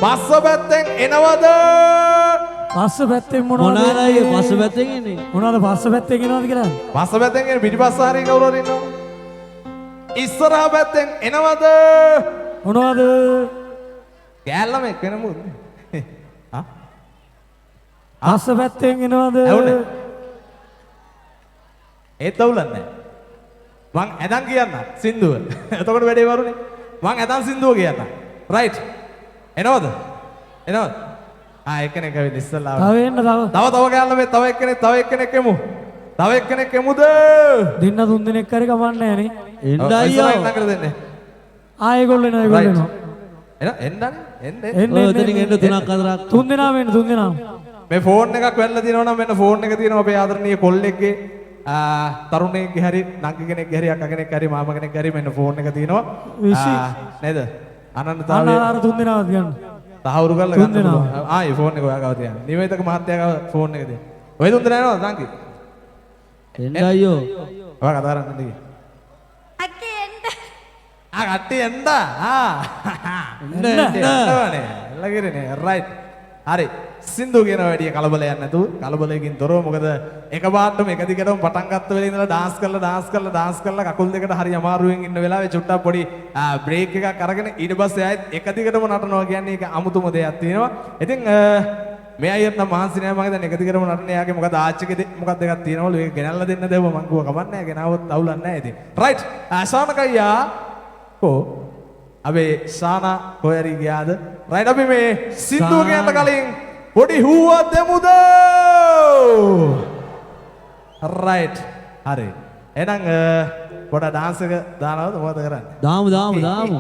පස්ස පැත්තෙන් එනවද? පස්ස පැත්තෙන් මොනවද? මොනවායි පස්ස පැත්තෙන් එන්නේ? මොනවද පස්ස පැත්තෙන් එනවද කියලා? පස්ස පැත්තෙන් එන පිටිපස්ස හරිය කවුරු හරි ඉන්නවද? ඉස්සරහා පැත්තෙන් එනවද? මොනවද? කෑල්ලම එක්ක වෙනමු. ආ? පස්ස පැත්තෙන් එනවද? ඇහුනේ. ඒත් අවුලන්නේ. මං ඇදන් කියන්න සින්දුව. එතකොට වැඩේ වරුනේ. මං ඇදන් සින්දුව කියන්න. රයිට්. එනවද? එනවද? එක්කෙනෙක් ඇවිත් ඉස්සල්ලා. තව එන්න තව කෑල්ල මේ තව එක්කෙනෙක් එමු. තව එක්කෙනෙක් එමුද? දෙන්න තුන් දෙනෙක් හරි කමන්නේ නේ. එන්න අයියෝ. නගර දෙන්නේ. ඒගොල්ලෝ එනවා. එන්නනේ. ඔය එතනින් එන්න තුනක් හතරක්. තුන් දෙනාම එන්න තුන් දෙනාම. මේ ෆෝන් එකක් වැල්ලා තියෙනවා නම් මෙන්න ෆෝන් එක තියෙනවා අපේ ආදරණීය කොල්ලෙක්ගේ තරුණයෙක්ගේ හරි නංගි කෙනෙක්ගේ හරි අක්කා කෙනෙක් හරි මාමා කෙනෙක් හරි මෙන්න ෆෝන් එක තියෙනවා. නේද? අනන්තතාවය. අර තුන් දෙනාම ගන්න. තහවුරු කරලා ගන්න පුළුවන්. ඒ ෆෝන් එක ඔයා ගාව තියන්න. නිවේදක මහත්තයා ගාව ෆෝන් එක තියෙනවා. ඔය තුන් දෙනා එනවද නංගි? එන්න අයියෝ. ඔයා කතා කරන්නේ නැති. අක්කේ එන්න. කට්ටිය එන්න. එන්නවනේ. ලගිරනේ. රයිට්. හරි. සින්දු කියන වැඩිය කලබලයක් නැතුව කලබලයකින් තොරව මොකද එකපාරටම එක දිගටම පටන් ගත්ත වෙලේ ඉඳලා ඩාන්ස් කරලා කකුල් දෙකට හරි අමාරුවෙන් ඉන්න වෙලාවේ චුට්ටක් පොඩි බ්‍රේක් එකක් අරගෙන ඊට පස්සේ ආයෙත් එක දිගටම නටනවා කියන්නේ ඒක අමුතුම දෙයක් තියෙනවා. ඉතින් මේ අයියත් නම් මහන්සි නෑ මම හිතන්නේ එක දිගටම නටන එයාගේ මොකද ආච්චිගේ මොකක්ද එකක් තියෙනවලු ඒක ගෙනල්ලා දෙන්න දෙව මං කිව්වා කමක් නෑ ගෙනාවොත් අවුලක් නෑ ඉතින්. රයිට්. ශානකయ్యා කො අබේ ශානා කොහරි ගියාද? රයිට් අපි මේ සින්දුව කියන්න කලින් පොඩි හුවක් දෙමුද? රයිට්. හරි. එහෙනම් පොඩ ඩාන්ස් එක දානවද මොකද කරන්නේ? දාමු.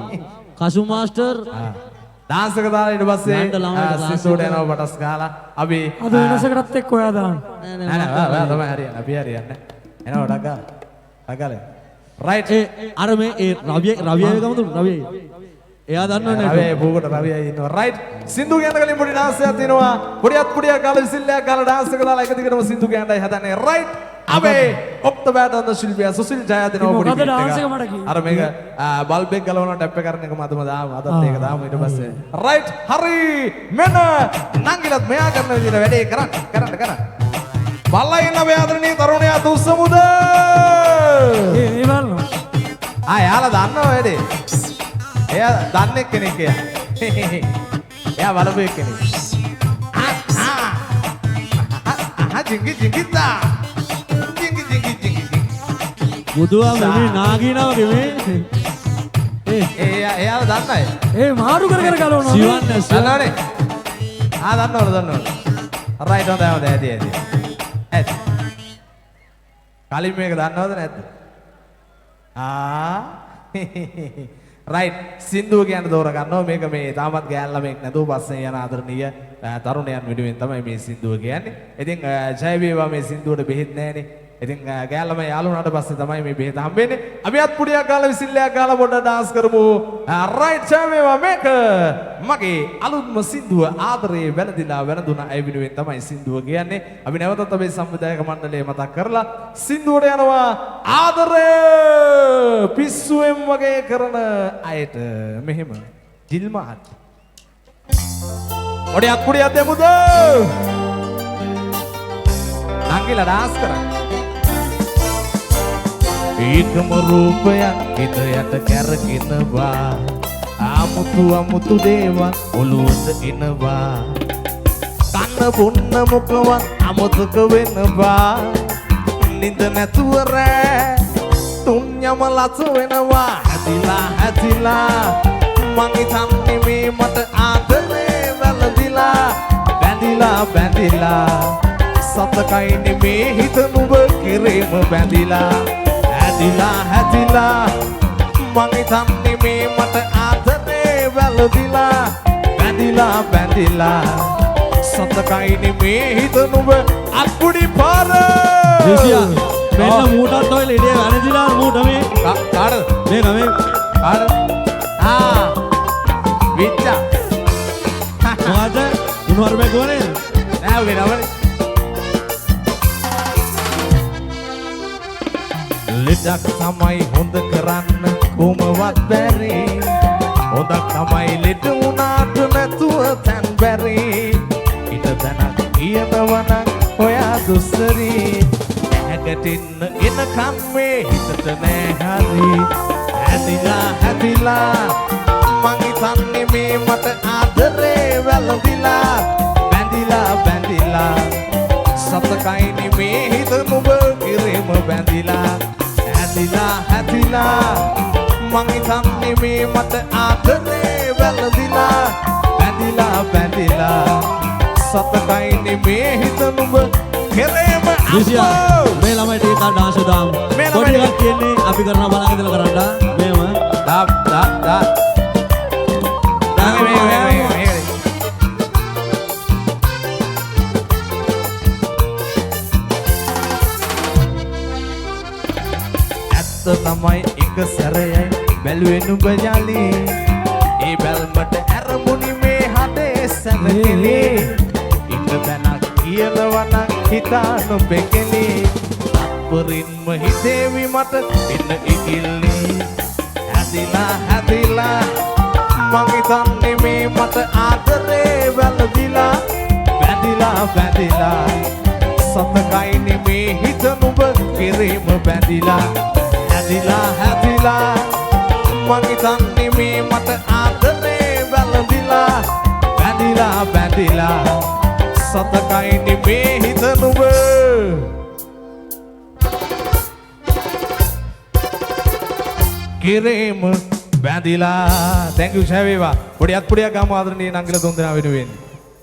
කසු මාස්ටර්. ඩාන්ස් එක දාලා ඊට පස්සේ සින්දුවට යනවා බටස් ගහලා අපි අද වෙනසකටත් එක්ක ඔයා දාන්න. නෑ ඔයා තමයි හරියන්නේ. අපි හරියන්නේ. එනවා ඩක් ගාලා. ඩක් ගාලා. රයිට්. අර මේ රවිය ගමු රවිය. එයා දන්නවනේ රවිය පොකට රවියයි ඉන්නවා. රයිට්. සින්දු කියන්න කලින් පොඩි ඩාන්ස් එකක් තියෙනවා. පොඩියක් ගාලා විසිල්ලයක් ගාලා ඩාන්ස් එක දාලා එක දිගටම සින්දු කියන්නයි හදන්නේ. රයිට්. අපේ ඔක්තෝබර් අද ශිල්පියා සුසිල් ජයදිනව පොඩි මොකද ඩාන්ස් එක මට කිව්වේ? අර මේක බල්බ් එක ගලවන ටැප් එක කරන එක මතම දාමු. අදත් ඒක දාමු ඊට පස්සේ. රයිට්. හරි. මෙන්න නංගිලත් මෙයා කරන විදිහට වැඩේ කරන්න. බල්ලා ඉන්න අපේ ආදරණීය තරුණයා දුස්සමුද? ඒ බලන්න. යාලා දන්නව වැඩේ. එයා දන්නේ කෙනෙක් එයා. එයා බලපු කෙනෙක්. ජිංගිතා. බුදුහාම මේ නාගිනා වගේ මේ. එයාලා දන්නයි. මාරු කර ගලවනවා. සිවන්න. දන්නවද? රයිට් හොඳයි ඇති. කලින් මේක දන්නවද නැද්ද? රයිට්. සින්දුව කියන්න තෝර ගන්නවා. මේක මේ තාමත් ගෑන් ළමෙක් නැතුව පස්සේ යන ආදරණීය තරුණයන් වෙනුවෙන් තමයි මේ සින්දුව කියන්නේ. ඉතින් ජය වේවා මේ සින්දුවට බෙහෙත් නැහැනේ. ඉතින් ගෑන් ළමයි යාළු වුණාට පස්සේ තමයි මේ බෙහෙත හම්බෙන්නේ. අපි අත් පුඩියක් ගාලා විසිල්ලයක් ගාලා පොඩ්ඩක් ඩාන්ස් කරමු. රයිට් ජය වේවා මේක මගේ අලුත්ම සින්දුව ආදරේ වැළඳුණා අය වෙනුවෙන් තමයි සින්දුව කියන්නේ. අපි නැවතත් අපේ සංවිධායක මණ්ඩලය මතක් කරලා සින්දුවට යනවා ආදරය පිස්සුවෙන් වගේ කරන අයට මෙහෙම ජිල්මාත් ඔඩියක් පුඩියක් දෙමුද? නංගිලා ඩාන්ස් කරන්න. ඒකම රූපයක් හිත යට කැරගෙනවා. අමුතු දේවල් ඔලුවට එනවා. කන්න බොන්න මොකවත් අමතක වෙනවා. නිඳ නැතුව රෑ තුන් යම ලස වෙනවා. හැදිලා මං හිතන්නේ මේ මට ආදරේ බැඳිලා සතකයි නෙමේ හිත නුඹ කෙරෙම බැඳිලා හැදිලා මං හිතන්නේ මේ මට ආදරේ බැඳිලා සතකයි නෙමේ හිත නුඹ අත්පුඩි පාර දේසියා මෙන්න මූටත් ඔය ලෙඩේ වැරදිලා මූට මේ කාටද මේක මේ කාටද විච්චා මොකද උණුවර බැගුවනේ නෑ ඔගේ නවනේ ලෙඩක් තමයි හොඳ කරන්න කොහොමවත් බැරි හොඳක් තමයි ලෙඩ වුණාට නැතුව තැන් බැරි ඉත තැනක් කියනවන ඔයා දුස්සරි ඇහැගටින්න එනකම් මේ හිතට නෑ හරි හැදිලා හැදිලා මං හිතන්නේ මේ මට ආදරේ වැළඳිලා බැඳිලා බැඳිලා සතකයිනි මේ හිත නුඹ කිරෙම බැඳිලා හැදිලා හැදිලා මං හිතන්නේ මේ මට ආදරේ වැළඳිලා බැඳිලා බැඳිලා සතකයිනි මේ හිත නුඹ කිරෙම ලිසියා මේ ළමයි ටික ඩාන්ස් දාමු. මේ ළමයි පොඩි එකක් කියන්නේ අපි කරනවා බලන් ඉඳලා කරන්න. මේම දාප් දාප් දාප් මේ ඇත්ත තමයි එක සැරයයි බැලුවේ නුඹ යලි ඒ බැල්මට ඇරමුණි මේ හදේ සැනකෙලි එක තැනක් කියනවනම් හිතා නොපෙකෙලි තත්පරින්ම හිතේවි මට එන්න ඉකිල්ලි හැදිලා හැදිලා මං හිතන්නේ මේ මට ආදරේ වැළඳිලා බැඳිලා බැඳිලා සතකයිනි මේ හිත නුඹ කිරීම බැඳිලා හැදිලා හැදිලා මං හිතන්නේ මේ මට ආදරේ වැළඳිලා බැඳිලා බැඳිලා සතකයිනි මේ හිත නුඹ කිරීම බැඳිලා thank you සෑවේවා පොඩි අත්පොඩියක් ගමු ආදරණීය නංගිලා තුන් දෙනා වෙනුවෙන්